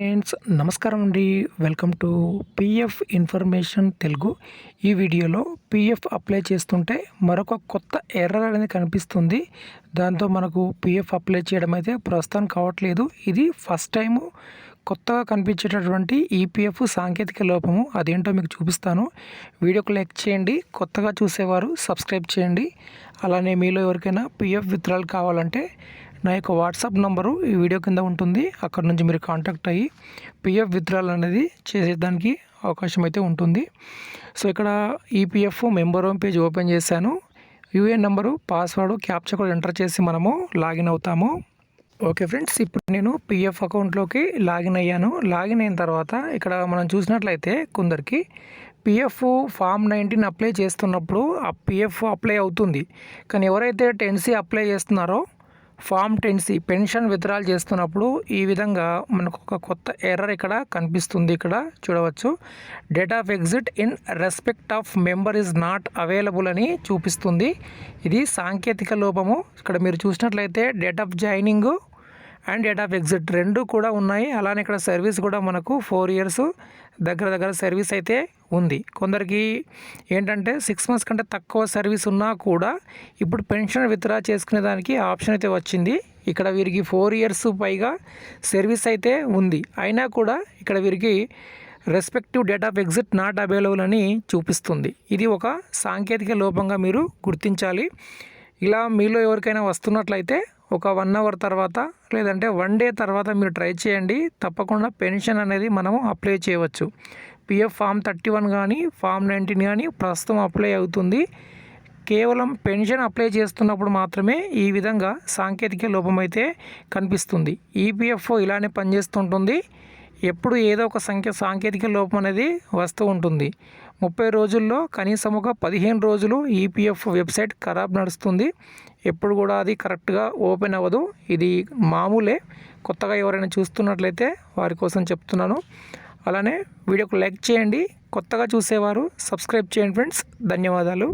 Friends నమస్కారం అండి. Welcome to PF information Telugu. ఈ వీడియోలో పిఎఫ్ అప్లై చేస్తుంటే మరొక కొత్త ఎర్రర్ అనేది కనిపిస్తుంది. దాంతో మనకు పిఎఫ్ అప్లై చేయడం అయితే ప్రస్తుతం కావట్లేదు. ఇది ఫస్ట్ టైము కొత్తగా కనిపించేటటువంటి ఈపీఎఫ్ సాంకేతిక లోపము. అదేంటో మీకు చూపిస్తాను. వీడియోకి లైక్ చేయండి. కొత్తగా చూసేవారు సబ్స్క్రైబ్ చేయండి. అలానే మీలో ఎవరికైనా పిఎఫ్ విత్డ్రాల్ కావాలంటే నా యొక్క వాట్సాప్ నంబరు ఈ వీడియో కింద ఉంటుంది. అక్కడ నుంచి మీరు కాంటాక్ట్ అయ్యి పిఎఫ్ విత్డ్రాల్ అనేది చేసేదానికి అవకాశం అయితే ఉంటుంది. సో ఇక్కడ EPF member home page open చేశాను. యూఏఎన్ నెంబరు, పాస్వర్డ్, క్యాప్చా కూడా ఎంటర్ చేసి మనము లాగిన్ అవుతాము. ఓకే ఫ్రెండ్స్, ఇప్పుడు నేను పిఎఫ్ అకౌంట్లోకి లాగిన్ అయ్యాను. లాగిన్ అయిన తర్వాత ఇక్కడ మనం చూసినట్లయితే కొందరికి పిఎఫ్ ఫామ్ 19 అప్లై చేస్తున్నప్పుడు ఆ పిఎఫ్ అప్లై అవుతుంది. కానీ ఎవరైతే 10C అప్లై చేస్తున్నారో ఫామ్ 10C పెన్షన్ విత్డ్రాల్ చేస్తున్నప్పుడు ఈ విధంగా మనకు ఒక కొత్త ఎర్రర్ ఇక్కడ కనిపిస్తుంది. ఇక్కడ చూడవచ్చు, date of exit in respect of member is not available అని చూపిస్తుంది. ఇది సాంకేతిక లోపము. ఇక్కడ మీరు చూసినట్లయితే date of joining and date of exit రెండు కూడా ఉన్నాయి. అలానే ఇక్కడ సర్వీస్ కూడా మనకు 4 years దగ్గర సర్వీస్ అయితే ఉంది. కొందరికి ఏంటంటే 6 months కంటే తక్కువ సర్వీస్ ఉన్నా కూడా ఇప్పుడు పెన్షన్ విత్డ్రా చేసుకునే దానికి ఆప్షన్ అయితే వచ్చింది. ఇక్కడ వీరికి 4 years పైగా సర్వీస్ అయితే ఉంది. అయినా కూడా ఇక్కడ వీరికి respective date of exit not available అని చూపిస్తుంది. ఇది ఒక సాంకేతిక లోపంగా మీరు గుర్తించాలి. ఇలా మీలో ఎవరికైనా వస్తున్నట్లయితే ఒక 1 hour తర్వాత లేదంటే 1 day తర్వాత మీరు ట్రై చేయండి. తప్పకుండా పెన్షన్ అనేది మనము అప్లై చేయవచ్చు. పిఎఫ్ ఫామ్ 31 కానీ ఫామ్ 19 కానీ ప్రస్తుతం అప్లై అవుతుంది. కేవలం పెన్షన్ అప్లై చేస్తున్నప్పుడు మాత్రమే ఈ విధంగా సాంకేతిక లోపం అయితే కనిపిస్తుంది. ఈపీఎఫ్ ఇలానే పనిచేస్తుంటుంది. ఎప్పుడు ఏదో ఒక సాంకేతిక లోపం అనేది వస్తూ ఉంటుంది. 30 రోజుల్లో కనీసం ఒక 15 రోజులు ఈపీఎఫ్ వెబ్సైట్ ఖరాబ్ నడుస్తుంది. ఎప్పుడు కూడా అది కరెక్ట్గా ఓపెన్ అవ్వదు. ఇది మామూలే. కొత్తగా ఎవరైనా చూస్తున్నట్లయితే వారి కోసం చెప్తున్నాను. అలానే వీడియోకు లైక్ చేయండి. కొత్తగా చూసేవారు సబ్స్క్రైబ్ చేయండి ఫ్రెండ్స్. ధన్యవాదాలు.